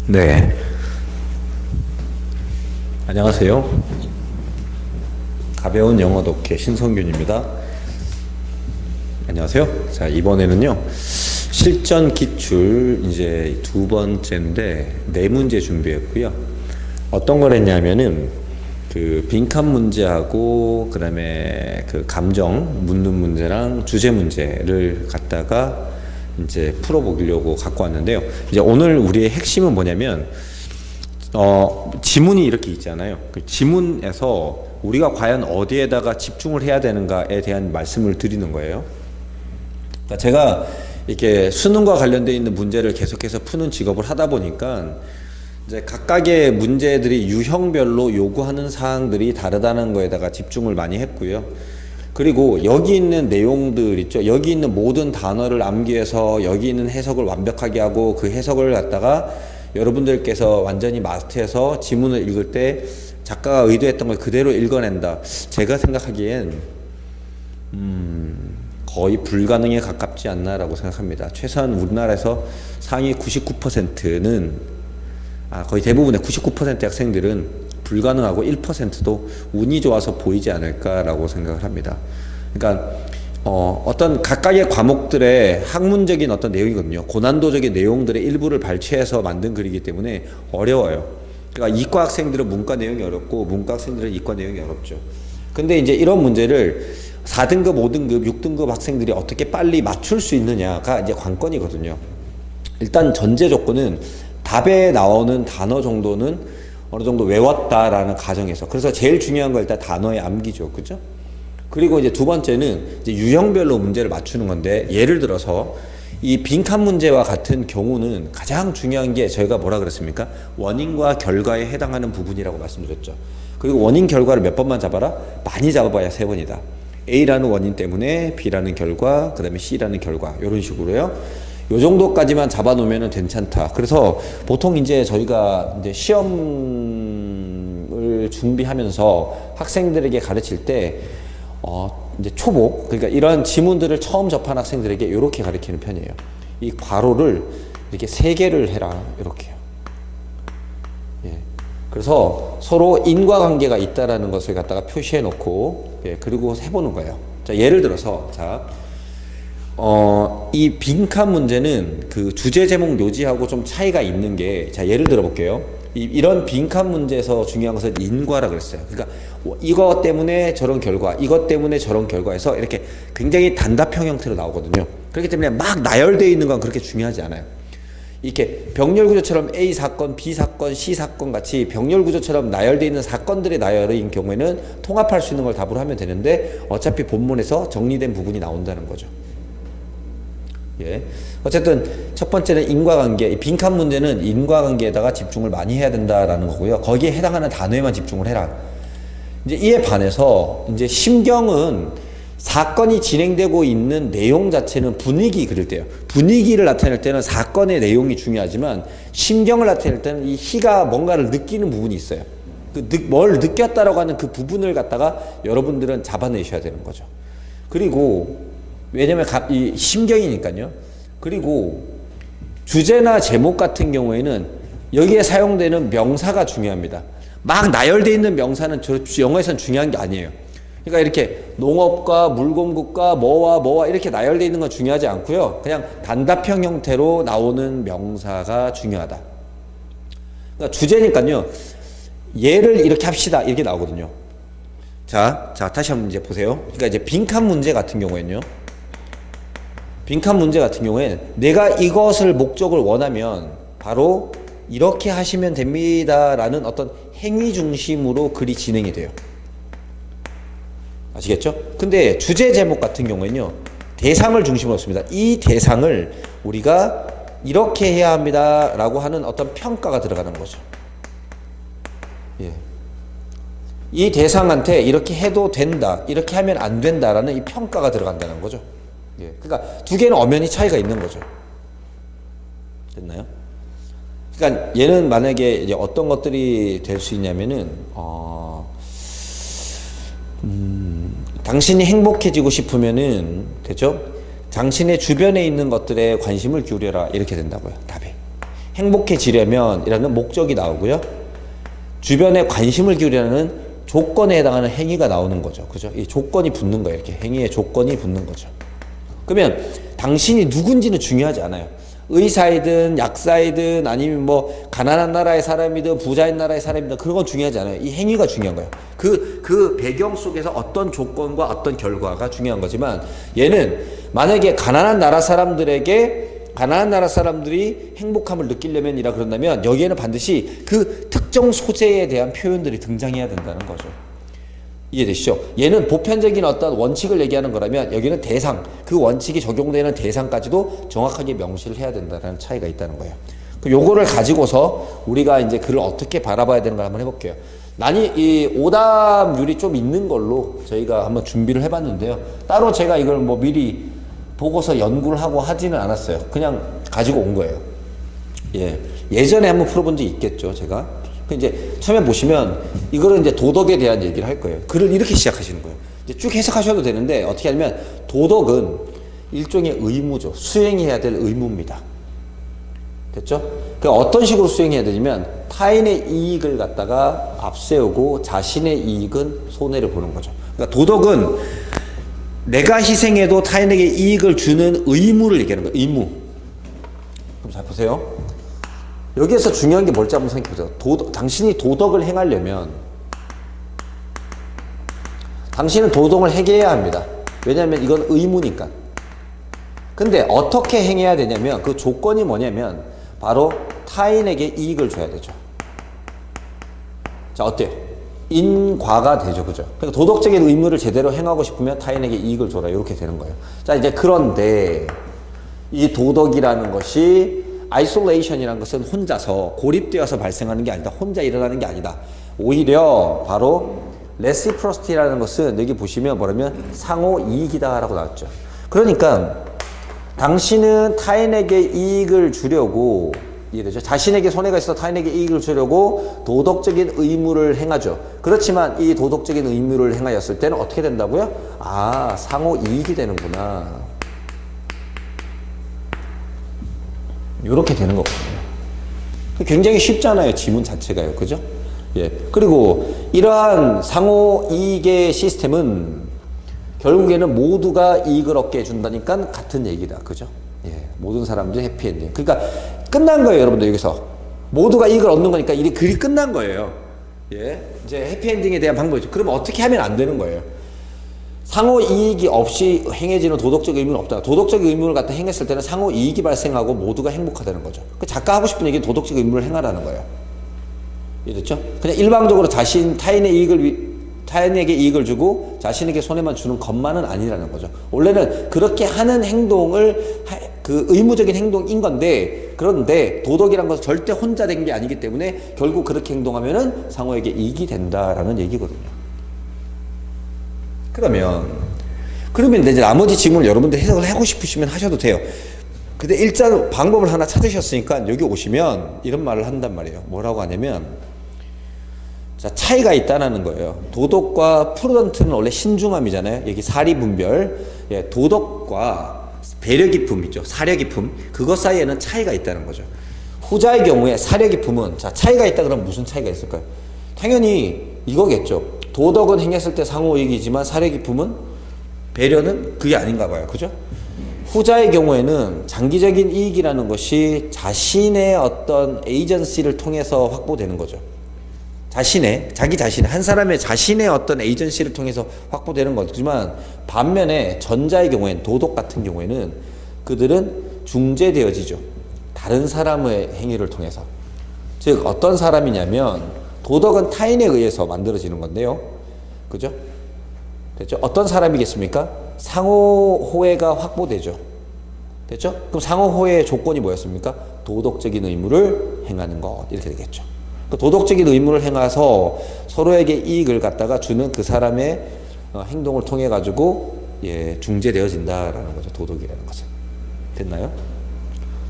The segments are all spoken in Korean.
네, 안녕하세요. 가벼운 영어 독해 신성균입니다. 안녕하세요. 자, 이번에는요, 실전 기출 이제 두 번째인데, 네 문제 준비했고요. 어떤 걸 했냐면은, 그 빈칸 문제하고, 그 다음에 그 감정 묻는 문제랑 주제 문제를 갖다가 이제 풀어보려고 갖고 왔는데요. 이제 오늘 우리의 핵심은 뭐냐면, 지문이 이렇게 있잖아요. 그 지문에서 우리가 과연 어디에다가 집중을 해야 되는가에 대한 말씀을 드리는 거예요. 그러니까 제가 이렇게 수능과 관련되어 있는 문제를 계속해서 푸는 직업을 하다 보니까 이제 각각의 문제들이 유형별로 요구하는 사항들이 다르다는 거에다가 집중을 많이 했고요. 그리고 여기 있는 내용들 있죠. 여기 있는 모든 단어를 암기해서 여기 있는 해석을 완벽하게 하고 그 해석을 갖다가 여러분들께서 완전히 마스터해서 지문을 읽을 때 작가가 의도했던 걸 그대로 읽어낸다. 제가 생각하기엔 거의 불가능에 가깝지 않나라고 생각합니다. 최소한 우리나라에서 상위 99%는 거의 대부분의 99%의 학생들은 불가능하고 1%도 운이 좋아서 보이지 않을까라고 생각을 합니다. 그러니까 어떤 각각의 과목들의 학문적인 어떤 내용이거든요. 고난도적인 내용들의 일부를 발췌해서 만든 글이기 때문에 어려워요. 그러니까 이과 학생들은 문과 내용이 어렵고 문과 학생들은 이과 내용이 어렵죠. 근데 이제 이런 문제를 4등급, 5등급, 6등급 학생들이 어떻게 빨리 맞출 수 있느냐가 이제 관건이거든요. 일단 전제 조건은 답에 나오는 단어 정도는 어느 정도 외웠다라는 가정에서. 그래서 제일 중요한 건 일단 단어의 암기죠. 그죠? 그리고 이제 두 번째는 이제 유형별로 문제를 맞추는 건데, 예를 들어서 이 빈칸 문제와 같은 경우는 가장 중요한 게 저희가 뭐라 그랬습니까? 원인과 결과에 해당하는 부분이라고 말씀드렸죠. 그리고 원인 결과를 몇 번만 잡아라? 많이 잡아봐야 3번이다. A라는 원인 때문에 B라는 결과, 그 다음에 C라는 결과, 이런 식으로요. 요 정도까지만 잡아놓으면 괜찮다. 그래서 보통 이제 저희가 이제 시험을 준비하면서 학생들에게 가르칠 때, 이제 초보, 그러니까 이런 지문들을 처음 접한 학생들에게 이렇게 가르치는 편이에요. 이 괄호를 이렇게 3개를 해라. 이렇게요. 예. 그래서 서로 인과관계가 있다라는 것을 갖다가 표시해 놓고, 예, 그리고 해보는 거예요. 자, 예를 들어서, 자, 이 빈칸 문제는 그 주제 제목 요지하고 좀 차이가 있는 게, 자, 예를 들어 볼게요. 이런 빈칸 문제에서 중요한 것은 인과라 그랬어요. 그러니까 이것 때문에 저런 결과, 이것 때문에 저런 결과에서 이렇게 굉장히 단답형 형태로 나오거든요. 그렇기 때문에 막 나열되어 있는 건 그렇게 중요하지 않아요. 이렇게 병렬 구조처럼 A 사건, B 사건, C 사건 같이 병렬 구조처럼 나열되어 있는 사건들의 나열인 경우에는 통합할 수 있는 걸 답으로 하면 되는데, 어차피 본문에서 정리된 부분이 나온다는 거죠. 예. 어쨌든 첫 번째는 인과관계, 빈칸 문제는 인과관계에다가 집중을 많이 해야 된다라는 거고요. 거기에 해당하는 단어에만 집중을 해라. 이제 이에 반해서 이제 심경은 사건이 진행되고 있는 내용 자체는 분위기 그릴 때요. 분위기를 나타낼 때는 사건의 내용이 중요하지만, 심경을 나타낼 때는 이 희가 뭔가를 느끼는 부분이 있어요. 뭘 느꼈다라고 하는 그 부분을 갖다가 여러분들은 잡아내셔야 되는 거죠. 그리고 왜냐면 이 심경이니까요. 그리고 주제나 제목 같은 경우에는 여기에 사용되는 명사가 중요합니다. 막 나열되어 있는 명사는 영어에서는 중요한 게 아니에요. 그러니까 이렇게 농업과 물공급과 뭐와 이렇게 나열되어 있는 건 중요하지 않고요. 그냥 단답형 형태로 나오는 명사가 중요하다. 그러니까 주제니까요. 예를 이렇게 합시다. 이렇게 나오거든요. 자, 다시 한번 이제 보세요. 그러니까 이제 빈칸 문제 같은 경우에는요. 빈칸 문제 같은 경우에 내가 이것을 목적을 원하면 바로 이렇게 하시면 됩니다 라는 어떤 행위 중심으로 글이 진행이 돼요. 아시겠죠? 근데 주제 제목 같은 경우에는요, 대상을 중심으로 씁니다. 이 대상을 우리가 이렇게 해야 합니다 라고 하는 어떤 평가가 들어가는 거죠. 예. 이 대상한테 이렇게 해도 된다, 이렇게 하면 안 된다라는 이 평가가 들어간다는 거죠. 예. 그러니까 두 개는 엄연히 차이가 있는 거죠. 됐나요? 그러니까 얘는 만약에 이제 어떤 것들이 될 수 있냐면은, 당신이 행복해지고 싶으면은, 되죠? 당신의 주변에 있는 것들에 관심을 기울여라. 이렇게 된다고요. 답이. 행복해지려면이라는 목적이 나오고요. 주변에 관심을 기울이라는 조건에 해당하는 행위가 나오는 거죠. 그죠? 이 조건이 붙는 거예요. 이렇게 행위의 조건이 붙는 거죠. 그러면 당신이 누군지는 중요하지 않아요. 의사이든 약사이든 아니면 뭐 가난한 나라의 사람이든 부자인 나라의 사람이든 그런 건 중요하지 않아요. 이 행위가 중요한 거예요. 그 배경 속에서 어떤 조건과 어떤 결과가 중요한 거지만 얘는 만약에 가난한 나라 사람들이 행복함을 느끼려면이라 그런다면 여기에는 반드시 그 특정 소재에 대한 표현들이 등장해야 된다는 거죠. 이해되시죠? 얘는 보편적인 어떤 원칙을 얘기하는 거라면 여기는 대상, 그 원칙이 적용되는 대상까지도 정확하게 명시를 해야 된다는 차이가 있다는 거예요. 요거를 가지고서 우리가 이제 글을 어떻게 바라봐야 되는 걸 한번 해볼게요. 이 오답률이 좀 있는 걸로 저희가 한번 준비를 해봤는데요. 따로 제가 이걸 뭐 미리 보고서 연구를 하고 하지는 않았어요. 그냥 가지고 온 거예요. 예전에 한번 풀어본 적이 있겠죠, 제가. 이제 처음에 보시면 이거는 이제 도덕에 대한 얘기를 할 거예요. 글을 이렇게 시작하시는 거예요. 이제 쭉 해석하셔도 되는데 어떻게 하냐면 도덕은 일종의 의무죠. 수행해야 될 의무입니다. 됐죠? 그러니까 어떤 식으로 수행해야 되냐면 타인의 이익을 갖다가 앞세우고 자신의 이익은 손해를 보는 거죠. 그러니까 도덕은 내가 희생해도 타인에게 이익을 주는 의무를 얘기하는 거예요. 의무. 그럼 잘 보세요. 여기에서 중요한 게 뭘지 한번 생각해보세요. 당신이 도덕을 행하려면 당신은 도덕을 행해야 합니다. 왜냐하면 이건 의무니까. 근데 어떻게 행해야 되냐면 그 조건이 뭐냐면 바로 타인에게 이익을 줘야 되죠. 자, 어때요? 인과가 되죠. 그죠? 그러니까 도덕적인 의무를 제대로 행하고 싶으면 타인에게 이익을 줘라. 이렇게 되는 거예요. 자, 이제 그런데 이 도덕이라는 것이 아이솔레이션이라는 것은 혼자서 고립되어서 발생하는 게 아니다. 혼자 일어나는 게 아니다. 오히려 바로 레시프로시티라는 것은 여기 보시면 뭐냐면 상호 이익이다 라고 나왔죠. 그러니까 당신은 타인에게 이익을 주려고, 이해되죠? 자신에게 손해가 있어 타인에게 이익을 주려고 도덕적인 의무를 행하죠. 그렇지만 이 도덕적인 의무를 행하였을 때는 어떻게 된다고요? 아, 상호 이익이 되는구나. 이렇게 되는 거거든요. 굉장히 쉽잖아요. 지문 자체가요. 그죠? 그리고 이러한 상호 이익의 시스템은 결국에는 모두가 이익을 얻게 해준다니까 같은 얘기다. 그죠? 모든 사람들이 해피엔딩. 그러니까 끝난 거예요. 여러분들 여기서. 모두가 이익을 얻는 거니까 이 글이 끝난 거예요. 이제 해피엔딩에 대한 방법이죠. 그러면 어떻게 하면 안 되는 거예요? 상호 이익이 없이 행해지는 도덕적 의무는 없다. 도덕적 의무를 갖다 행했을 때는 상호 이익이 발생하고 모두가 행복하다는 거죠. 그 작가 하고 싶은 얘기는 도덕적 의무를 행하라는 거예요. 이해됐죠? 그냥 일방적으로 타인에게 이익을 주고 자신에게 손해만 주는 것만은 아니라는 거죠. 원래는 그렇게 하는 행동을 그 의무적인 행동인 건데, 그런데 도덕이란 것은 절대 혼자 된 게 아니기 때문에 결국 그렇게 행동하면은 상호에게 이익이 된다라는 얘기거든요. 그러면 이제 나머지 질문을 여러분들 해석을 하고 싶으시면 하셔도 돼요. 근데 일단 방법을 하나 찾으셨으니까 여기 오시면 이런 말을 한단 말이에요. 뭐라고 하냐면, 자, 차이가 있다는 거예요. 도덕과 프루던트는 원래 신중함이잖아요. 여기 사리분별. 도덕과 배려 깊음 있죠. 사려 깊음. 그것 사이에는 차이가 있다는 거죠. 후자의 경우에 사려 깊음은, 자, 차이가 있다 그러면 무슨 차이가 있을까요? 당연히 이거겠죠. 도덕은 행했을 때 상호이익이지만 사려 깊음은, 배려는 그게 아닌가 봐요. 그죠? 후자의 경우에는 장기적인 이익이라는 것이 자신의 어떤 에이전시를 통해서 확보되는 거죠. 자기 자신, 한 사람의 자신의 어떤 에이전시를 통해서 확보되는 거지만, 반면에 전자의 경우에는, 도덕 같은 경우에는 그들은 중재되어지죠. 다른 사람의 행위를 통해서. 즉 어떤 사람이냐면, 도덕은 타인에 의해서 만들어지는 건데요. 그죠? 됐죠? 어떤 사람이겠습니까? 상호 호혜가 확보되죠. 됐죠? 그럼 상호 호혜의 조건이 뭐였습니까? 도덕적인 의무를 행하는 것. 이렇게 되겠죠. 도덕적인 의무를 행해서 서로에게 이익을 갖다가 주는 그 사람의 행동을 통해 가지고 중재되어진다라는 거죠. 도덕이라는 것은. 됐나요?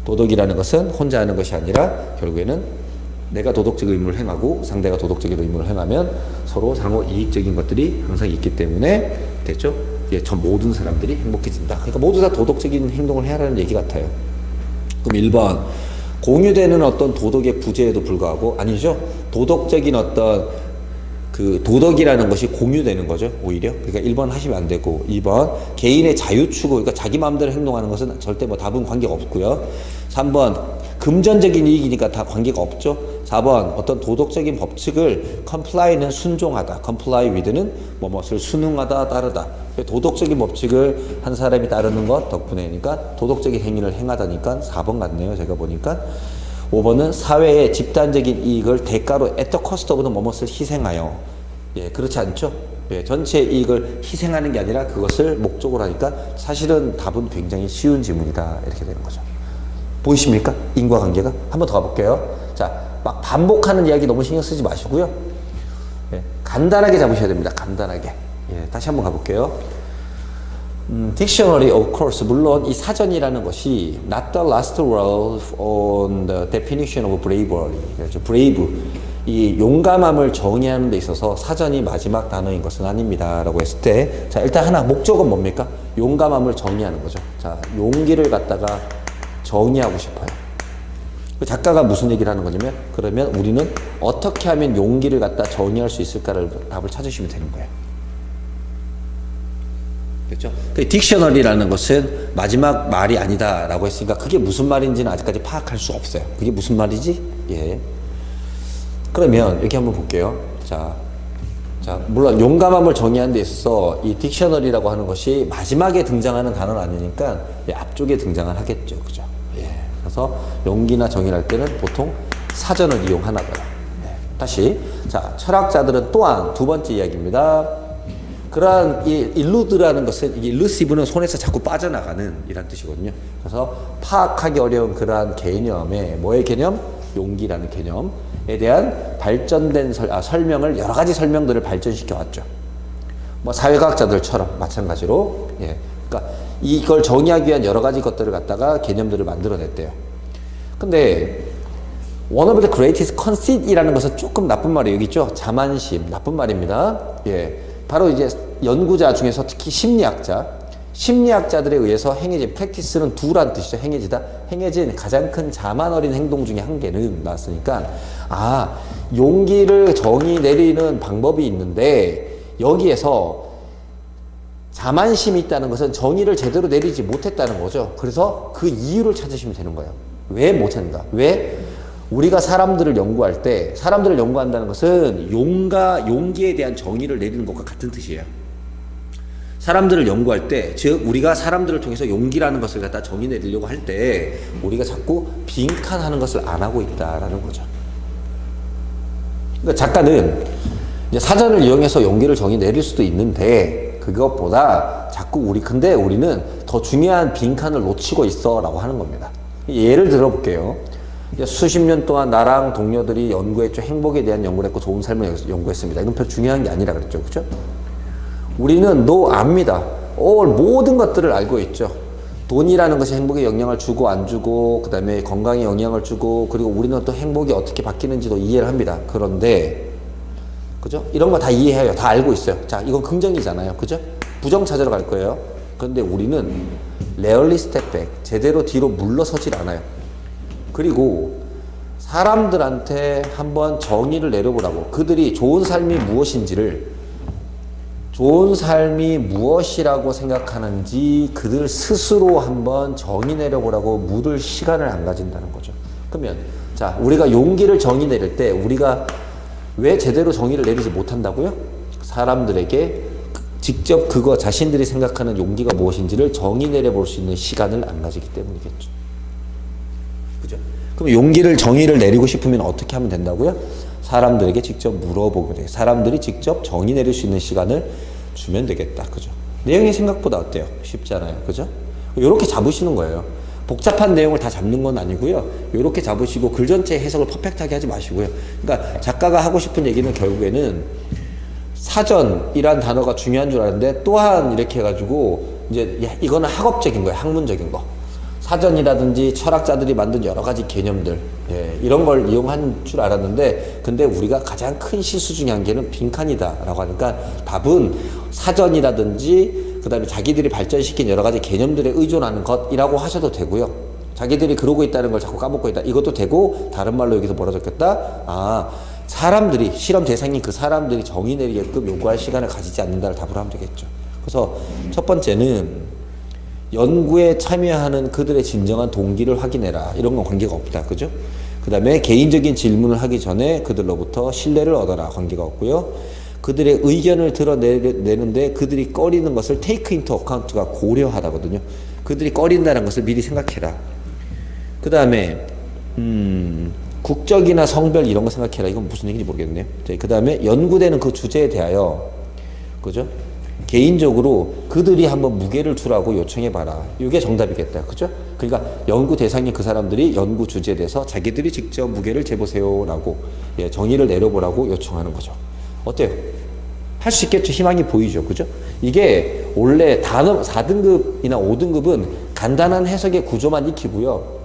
도덕이라는 것은 혼자 하는 것이 아니라 결국에는 내가 도덕적 의무를 행하고 상대가 도덕적인 의무를 행하면 서로 상호 이익적인 것들이 항상 있기 때문에, 됐죠? 전 모든 사람들이 행복해진다. 그러니까 모두 다 도덕적인 행동을 해야 하는 얘기 같아요. 그럼 1번, 공유되는 어떤 도덕의 부재에도 불구하고 아니죠. 도덕적인 어떤 그 도덕이라는 것이 공유되는 거죠. 오히려. 그러니까 1번 하시면 안 되고 2번 개인의 자유추구 그러니까 자기 마음대로 행동하는 것은 절대 뭐 답은 관계가 없고요. 3번 금전적인 이익이니까 다 관계가 없죠. 4번 어떤 도덕적인 법칙을 comply는 순종하다. comply with는 뭐뭇을 순응하다 따르다. 도덕적인 법칙을 한 사람이 따르는 것 덕분에 그러니까 도덕적인 행위를 행하다니까 4번 같네요. 제가 보니까 5번은 사회의 집단적인 이익을 대가로 at the cost of 뭐뭇을 희생하여 예 그렇지 않죠. 예, 전체 이익을 희생하는 게 아니라 그것을 목적으로 하니까 사실은 답은 굉장히 쉬운 지문이다 이렇게 되는 거죠. 보이십니까? 인과관계가 한 번 더 가볼게요. 자, 막 반복하는 이야기 너무 신경 쓰지 마시고요. 예, 간단하게 잡으셔야 됩니다. 간단하게. 예, 다시 한번 가볼게요. Dictionary, of course. 물론 이 사전이라는 것이 not the last word on the definition of bravery. 그렇죠. brave. 이 용감함을 정의하는 데 있어서 사전이 마지막 단어인 것은 아닙니다. 라고 했을 때, 자, 일단 하나, 목적은 뭡니까? 용감함을 정의하는 거죠. 자, 용기를 갖다가 정의하고 싶어요. 그 작가가 무슨 얘기를 하는 거냐면, 그러면 우리는 어떻게 하면 용기를 갖다 정의할 수 있을까를 답을 찾으시면 되는 거예요. 그렇죠? 그 딕셔너리라는 것은 마지막 말이 아니다라고 했으니까 그게 무슨 말인지는 아직까지 파악할 수 없어요. 그게 무슨 말이지? 예. 그러면 여기 한번 볼게요. 자, 물론 용감함을 정의하는 데 있어서 이 딕셔너리라고 하는 것이 마지막에 등장하는 단어는 아니니까 예, 앞쪽에 등장을 하겠죠. 그죠? 예. 그래서 용기나 정의를 할 때는 보통 사전을 이용하나 봐요. 예. 다시. 자, 철학자들은 또한 두 번째 이야기입니다. 그러한 이 일루드라는 것은 이게 일루시브는 손에서 자꾸 빠져나가는 이란 뜻이거든요. 그래서 파악하기 어려운 그러한 개념에 뭐의 개념? 용기라는 개념에 대한 발전된 설명을 여러 가지 설명들을 발전시켜 왔죠. 뭐 사회과학자들처럼 마찬가지로 예. 그러니까 이걸 정의하기 위한 여러 가지 것들을 갖다가 개념들을 만들어냈대요. 근데 one of the greatest conceit이라는 것은 조금 나쁜 말이 여기 있죠. 자만심 나쁜 말입니다. 예. 바로 이제 연구자 중에서 특히 심리학자들에 의해서 행해진 practice는 do란 뜻이죠. 행해지다. 행해진 가장 큰 자만 어린 행동 중에 한 개는 나왔으니까 아 용기를 정의 내리는 방법이 있는데 여기에서 자만심이 있다는 것은 정의를 제대로 내리지 못했다는 거죠. 그래서 그 이유를 찾으시면 되는 거예요. 왜 못했는가? 왜? 우리가 사람들을 연구할 때 사람들을 연구한다는 것은 용기에 대한 정의를 내리는 것과 같은 뜻이에요. 사람들을 연구할 때 즉 우리가 사람들을 통해서 용기라는 것을 갖다 정의 내리려고 할 때 우리가 자꾸 빈칸하는 것을 안 하고 있다라는 거죠. 그러니까 작가는 이제 사전을 이용해서 용기를 정의 내릴 수도 있는데 그것보다 자꾸 근데 우리는 더 중요한 빈칸을 놓치고 있어 라고 하는 겁니다. 예를 들어볼게요. 수십 년 동안 나랑 동료들이 연구했죠. 행복에 대한 연구를 했고 좋은 삶을 연구했습니다. 이건 별 중요한 게 아니라 그랬죠. 그죠? 우리는 압니다. 모든 것들을 알고 있죠. 돈이라는 것이 행복에 영향을 주고 안 주고 그 다음에 건강에 영향을 주고 그리고 우리는 또 행복이 어떻게 바뀌는지도 이해를 합니다. 그런데 그죠? 이런 거 다 이해해요. 다 알고 있어요. 자, 이건 긍정이잖아요. 그죠? 부정 찾으러 갈 거예요. 그런데 우리는 rarely step back. 제대로 뒤로 물러서질 않아요. 그리고 사람들한테 한번 정의를 내려보라고 그들이 좋은 삶이 무엇이라고 생각하는지 그들 스스로 한번 정의 내려보라고 묻을 시간을 안 가진다는 거죠. 그러면 자 우리가 용기를 정의 내릴 때 우리가 왜 제대로 정의를 내리지 못한다고요? 사람들에게 직접 그거 자신들이 생각하는 용기가 무엇인지를 정의 내려볼 수 있는 시간을 안 가지기 때문이겠죠. 그죠? 그럼 용기를 정의를 내리고 싶으면 어떻게 하면 된다고요? 사람들에게 직접 물어보게 돼요. 사람들이 직접 정의 내릴 수 있는 시간을 주면 되겠다. 그죠? 내용이 생각보다 어때요? 쉽잖아요. 그죠? 이렇게 잡으시는 거예요. 복잡한 내용을 다 잡는 건 아니고요. 이렇게 잡으시고 글 전체 해석을 퍼펙트하게 하지 마시고요. 그러니까 작가가 하고 싶은 얘기는 결국에는 사전이란 단어가 중요한 줄 아는데 또한 이렇게 해가지고 이제 이거는 학업적인 거예요. 학문적인 거. 사전이라든지 철학자들이 만든 여러 가지 개념들 이런 걸 이용한 줄 알았는데 근데 우리가 가장 큰 실수 중에 한 개는 빈칸이다 라고 하니까 답은 사전이라든지 그 다음에 자기들이 발전시킨 여러 가지 개념들에 의존하는 것이라고 하셔도 되고요. 자기들이 그러고 있다는 걸 자꾸 까먹고 있다. 이것도 되고 다른 말로 여기서 뭐라 적혔다? 아, 사람들이 실험 대상인 그 사람들이 정의 내리게끔 요구할 시간을 가지지 않는다를 답으로 하면 되겠죠. 그래서 첫 번째는 연구에 참여하는 그들의 진정한 동기를 확인해라. 이런 건 관계가 없다. 그죠? 그 다음에 개인적인 질문을 하기 전에 그들로부터 신뢰를 얻어라. 관계가 없고요. 그들의 의견을 드러내는데 그들이 꺼리는 것을 take into account가 고려하다거든요. 그들이 꺼린다는 것을 미리 생각해라. 그 다음에 국적이나 성별 이런 거 생각해라. 이건 무슨 얘기인지 모르겠네요. 그 다음에 연구되는 그 주제에 대하여 그죠? 개인적으로 그들이 한번 무게를 두라고 요청해봐라. 이게 정답이겠다. 그죠? 그러니까 연구 대상인 그 사람들이 연구 주제에 대해서 자기들이 직접 무게를 재보세요 라고 정의를 내려보라고 요청하는 거죠. 어때요? 할 수 있겠죠. 희망이 보이죠. 그죠? 이게 원래 단어 4등급이나 5등급은 간단한 해석의 구조만 익히고요.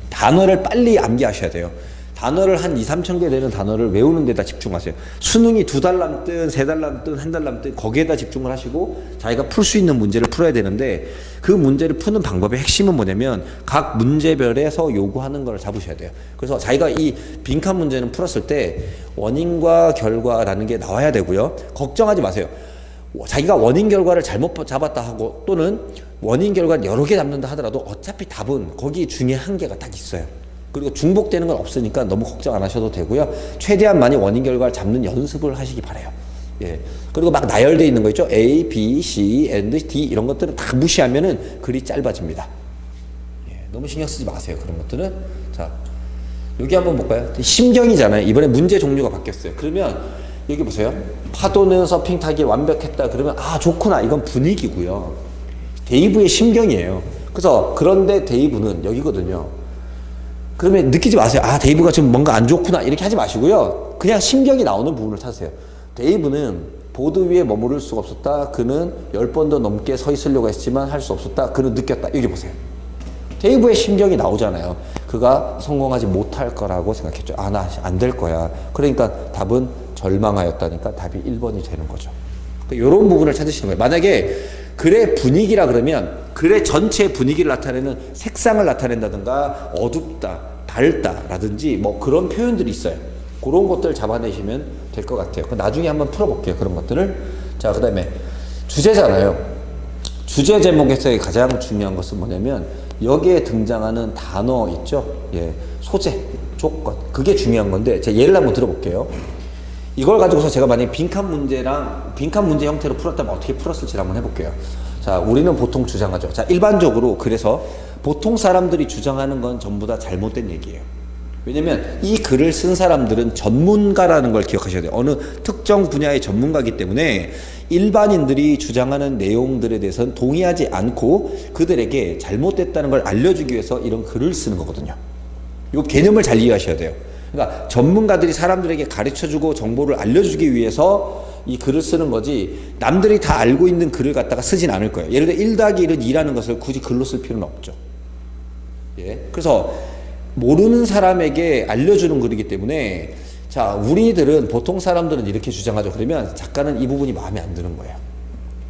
단어를 빨리 암기하셔야 돼요. 단어를 한 2, 3천 개 되는 단어를 외우는 데다 집중하세요. 수능이 2달 남든 3달 남든 1달 남든 거기에다 집중을 하시고 자기가 풀 수 있는 문제를 풀어야 되는데 그 문제를 푸는 방법의 핵심은 뭐냐면 각 문제별에서 요구하는 걸 잡으셔야 돼요. 그래서 자기가 이 빈칸 문제는 풀었을 때 원인과 결과라는 게 나와야 되고요. 걱정하지 마세요. 자기가 원인 결과를 잘못 잡았다 하고 또는 원인 결과를 여러 개 잡는다 하더라도 어차피 답은 거기 중에 한 개가 딱 있어요. 그리고 중복되는 건 없으니까 너무 걱정 안 하셔도 되고요. 최대한 많이 원인 결과를 잡는 연습을 하시기 바라요. 예. 그리고 막 나열되어 있는 거 있죠. A, B, C, and D 이런 것들은 다 무시하면은 글이 짧아집니다. 예. 너무 신경 쓰지 마세요. 그런 것들은. 자, 여기 한번 볼까요? 심경이잖아요. 이번에 문제 종류가 바뀌었어요. 그러면 여기 보세요. 파도는 서핑 타기 완벽했다. 그러면 아 좋구나. 이건 분위기고요. 데이브의 심경이에요. 그래서 그런데 데이브는 여기거든요. 그러면 느끼지 마세요. 아 데이브가 지금 뭔가 안 좋구나 이렇게 하지 마시고요. 그냥 심경이 나오는 부분을 찾으세요. 데이브는 보드 위에 머무를 수가 없었다. 그는 10번도 넘게 서 있으려고 했지만 할 수 없었다. 그는 느꼈다. 여기 보세요. 데이브의 심경이 나오잖아요. 그가 성공하지 못할 거라고 생각했죠. 아 나 안 될 거야. 그러니까 답은 절망하였다니까 답이 1번이 되는 거죠. 이런 부분을 찾으시는 거예요. 만약에 글의 분위기라 그러면 글의 전체 분위기를 나타내는 색상을 나타낸다든가 어둡다, 밝다 라든지 뭐 그런 표현들이 있어요. 그런 것들 잡아내시면 될 것 같아요. 나중에 한번 풀어볼게요. 그런 것들을. 자, 그 다음에 주제잖아요. 주제 제목에서의 가장 중요한 것은 뭐냐면 여기에 등장하는 단어 있죠. 예, 소재, 조건. 그게 중요한 건데 제가 예를 한번 들어볼게요. 이걸 가지고서 제가 만약에 빈칸 문제 형태로 풀었다면 어떻게 풀었을지 한번 해볼게요. 자, 우리는 보통 주장하죠. 자, 일반적으로 그래서 보통 사람들이 주장하는 건 전부 다 잘못된 얘기예요. 왜냐면 이 글을 쓴 사람들은 전문가라는 걸 기억하셔야 돼요. 어느 특정 분야의 전문가이기 때문에 일반인들이 주장하는 내용들에 대해서는 동의하지 않고 그들에게 잘못됐다는 걸 알려주기 위해서 이런 글을 쓰는 거거든요. 이 개념을 잘 이해하셔야 돼요. 그러니까 전문가들이 사람들에게 가르쳐주고 정보를 알려주기 위해서 이 글을 쓰는 거지 남들이 다 알고 있는 글을 갖다가 쓰진 않을 거예요. 예를 들어 1 더하기 1은 2라는 것을 굳이 글로 쓸 필요는 없죠. 예. 그래서 모르는 사람에게 알려주는 글이기 때문에 자, 우리들은 보통 사람들은 이렇게 주장하죠. 그러면 작가는 이 부분이 마음에 안 드는 거예요.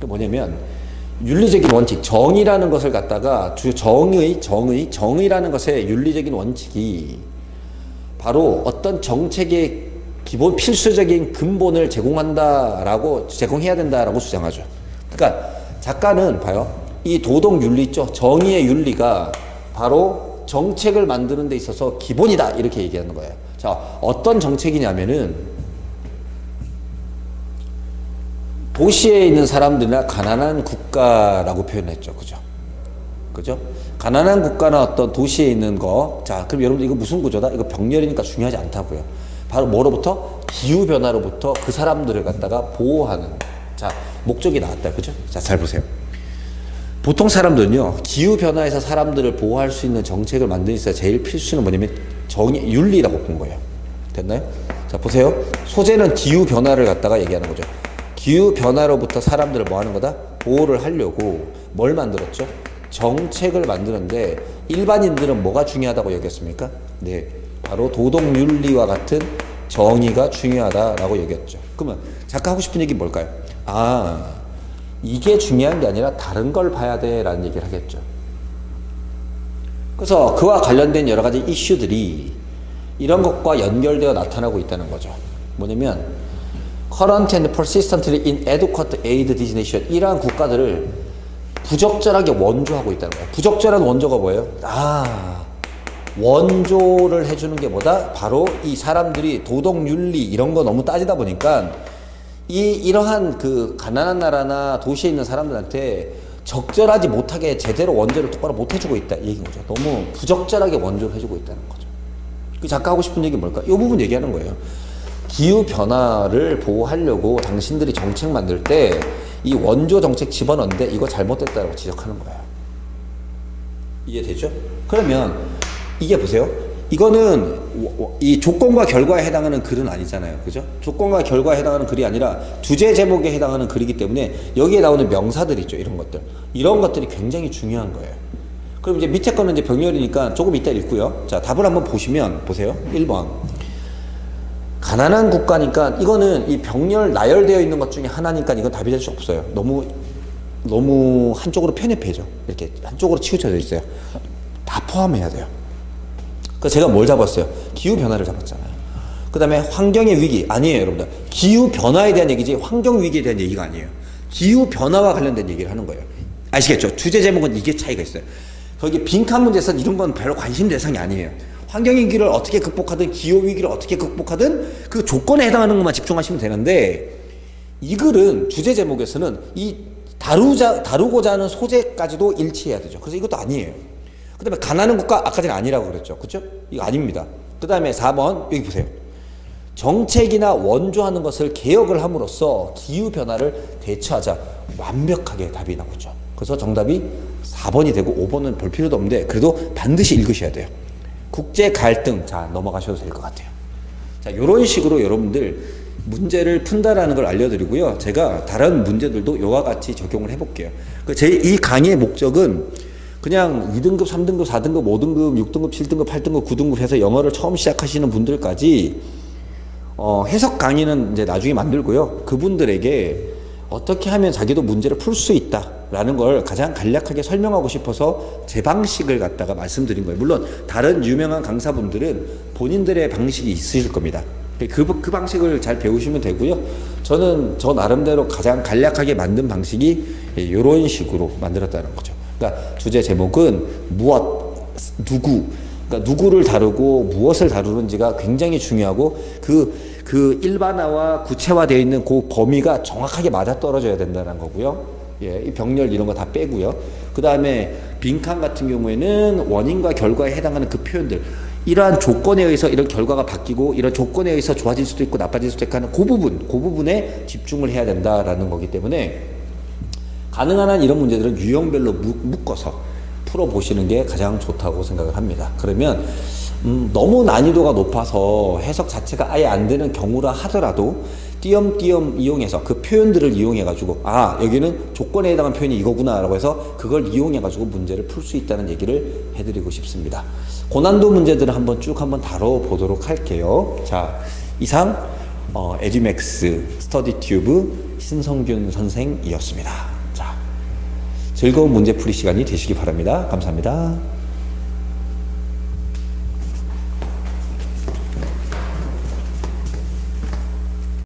그 뭐냐면 윤리적인 원칙, 정의라는 것을 갖다가 정의라는 것의 윤리적인 원칙이 바로 어떤 정책의 기본 필수적인 근본을 제공해야 된다라고 주장하죠. 그러니까 작가는 봐요. 이 도덕 윤리 있죠. 정의의 윤리가 바로 정책을 만드는 데 있어서 기본이다 이렇게 얘기하는 거예요. 자, 어떤 정책이냐면은 도시에 있는 사람들이나 가난한 국가라고 표현했죠. 그죠? 가난한 국가나 어떤 도시에 있는 거. 자, 그럼 여러분들 이거 무슨 구조다? 이거 병렬이니까 중요하지 않다고요. 바로 뭐로부터? 기후변화로부터 그 사람들을 갖다가 보호하는. 자, 목적이 나왔다. 그죠? 자, 잘 보세요. 보통 사람들은요, 기후변화에서 사람들을 보호할 수 있는 정책을 만드는 데 있어서 제일 필수는 뭐냐면 윤리라고 본 거예요. 됐나요? 자, 보세요. 소재는 기후변화를 갖다가 얘기하는 거죠. 기후변화로부터 사람들을 뭐 하는 거다? 보호를 하려고 뭘 만들었죠? 정책을 만드는데 일반인들은 뭐가 중요하다고 여겼습니까? 네, 바로 도덕윤리와 같은 정의가 중요하다라고 여겼죠. 그러면 작가 하고 싶은 얘기 뭘까요? 아, 이게 중요한 게 아니라 다른 걸 봐야 돼 라는 얘기를 하겠죠. 그래서 그와 관련된 여러 가지 이슈들이 이런 것과 연결되어 나타나고 있다는 거죠. 뭐냐면 current and persistently inadequate aid designation, 이러한 국가들을 부적절하게 원조하고 있다는 거예요. 부적절한 원조가 뭐예요? 원조를 해주는 게 뭐다? 바로 이 사람들이 도덕 윤리 이런 거 너무 따지다 보니까 이러한 그 가난한 나라나 도시에 있는 사람들한테 적절하지 못하게 제대로 원조를 똑바로 못 해주고 있다, 이 얘기인 거죠. 너무 부적절하게 원조를 해주고 있다는 거죠. 그 작가 하고 싶은 얘기 뭘까? 이 부분 얘기하는 거예요. 기후 변화를 보호하려고 당신들이 정책 만들 때 이 원조 정책 집어넣는데 이거 잘못됐다고 지적하는 거예요. 이해되죠? 그러면 이게 보세요. 이거는 이 조건과 결과에 해당하는 글은 아니잖아요. 그죠? 조건과 결과에 해당하는 글이 아니라 주제 제목에 해당하는 글이기 때문에 여기에 나오는 명사들 있죠. 이런 것들. 이런 것들이 굉장히 중요한 거예요. 그럼 이제 밑에 거는 이제 병렬이니까 조금 이따 읽고요. 자, 답을 한번 보시면 보세요. 1번. 가난한 국가니까 이거는 이 병렬 나열되어 있는 것 중에 하나니까 이건 답이 될 수 없어요. 너무 한쪽으로 편협해져. 이렇게 한쪽으로 치우쳐져 있어요. 다 포함해야 돼요. 그래서 제가 뭘 잡았어요? 기후변화를 잡았잖아요. 그 다음에 환경의 위기. 아니에요, 여러분들. 기후변화에 대한 얘기지 환경위기에 대한 얘기가 아니에요. 기후변화와 관련된 얘기를 하는 거예요. 아시겠죠? 주제 제목은 이게 차이가 있어요. 거기 빈칸 문제에서는 이런 건 별로 관심 대상이 아니에요. 환경위기를 어떻게 극복하든 기후위기를 어떻게 극복하든 그 조건에 해당하는 것만 집중하시면 되는데, 이 글은 주제 제목에서는 이 다루고자 하는 소재까지도 일치해야 되죠. 그래서 이것도 아니에요. 그 다음에 가난한 국가, 아까 전에 아니라고 그랬죠. 그렇죠? 이거 아닙니다. 그 다음에 4번 여기 보세요. 정책이나 원조하는 것을 개혁을 함으로써 기후변화를 대처하자. 완벽하게 답이 나오죠. 그래서 정답이 4번이 되고 5번은 볼 필요도 없는데 그래도 반드시 읽으셔야 돼요. 국제 갈등. 자, 넘어가셔도 될 것 같아요. 자, 이런 식으로 여러분들 문제를 푼다라는 걸 알려드리고요. 제가 다른 문제들도 이와 같이 적용을 해볼게요. 이 강의의 목적은 그냥 2등급, 3등급, 4등급, 5등급, 6등급, 7등급, 8등급, 9등급 해서 영어를 처음 시작하시는 분들까지 해석 강의는 이제 나중에 만들고요. 그분들에게 어떻게 하면 자기도 문제를 풀 수 있다라는 걸 가장 간략하게 설명하고 싶어서 제 방식을 갖다가 말씀드린 거예요. 물론 다른 유명한 강사분들은 본인들의 방식이 있으실 겁니다. 그 방식을 잘 배우시면 되고요. 저는 저 나름대로 가장 간략하게 만든 방식이 이런 식으로 만들었다는 거죠. 그러니까 주제 제목은 무엇, 누구, 그러니까 누구를 다루고 무엇을 다루는지가 굉장히 중요하고 그 일반화와 구체화되어 있는 그 범위가 정확하게 맞아떨어져야 된다는 거고요. 예, 이 병렬 이런 거 다 빼고요. 그 다음에 빈칸 같은 경우에는 원인과 결과에 해당하는 그 표현들, 이러한 조건에 의해서 이런 결과가 바뀌고 이런 조건에 의해서 좋아질 수도 있고 나빠질 수도 있고 하는 그 부분에 집중을 해야 된다라는 거기 때문에 가능한 한 이런 문제들은 유형별로 묶어서 풀어보시는 게 가장 좋다고 생각을 합니다. 그러면 너무 난이도가 높아서 해석 자체가 아예 안 되는 경우라 하더라도 띄엄띄엄 이용해서 그 표현들을 이용해 가지고 여기는 조건에 해당한 표현이 이거구나 라고 해서 그걸 이용해 가지고 문제를 풀 수 있다는 얘기를 해드리고 싶습니다. 고난도 문제들을 한번 다뤄보도록 할게요. 자, 이상 에듀맥스 스터디튜브 신성균 선생이었습니다. 자, 즐거운 문제풀이 시간이 되시기 바랍니다. 감사합니다.